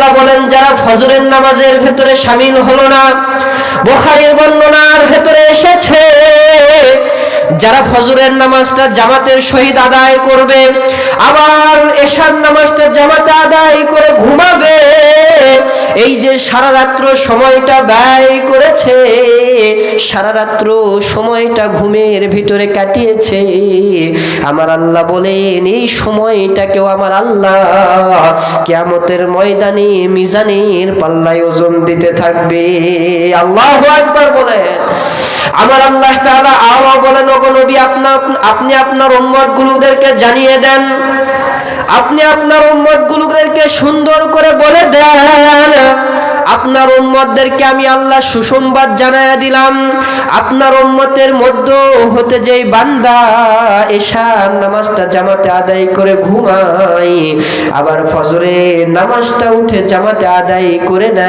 তাআলা বলেন যারা ফজরের নামাজের ভেতরে শামিল হলো না, বুখারীর বর্ণনার ভেতরে এসেছে যারা ফজরের নামাজটা জামাতের সহিত আদায় করবে, আবার এশার নামাজটা জামাতে আদায় করে ঘুমাবে, এই যে সারা রাত্র সময়টা ব্যয় করেছে, সারা রাত্র সময়টা ঘুমের ভিতরে কাটিয়েছে, আমার আল্লাহ বলেন এই সময়টাকেও আমার আল্লাহ কিয়ামতের ময়দানে মিজানের পাল্লায় ওজন দিতে থাকবে। আল্লাহু আকবার বলেন। আমার আল্লাহ তাআলা আরো বলেন, ওগো নবী আপনি আপনার উম্মতগুলোদেরকে জানিয়ে দেন, আপনি আপনার উম্মতগুলোদেরকে সুন্দর করে বলে দেন, আপনার উম্মতদেরকে আমি আল্লাহ সুসংবাদ জানায়া দিলাম, আপনার উম্মতের মধ্য হতে যেই বান্দা এশার নামাজটা জামাতে আদায় করে ঘুমায়, আবার ফজরের নামাজটা উঠে জামাতে আদায় করে নেয়,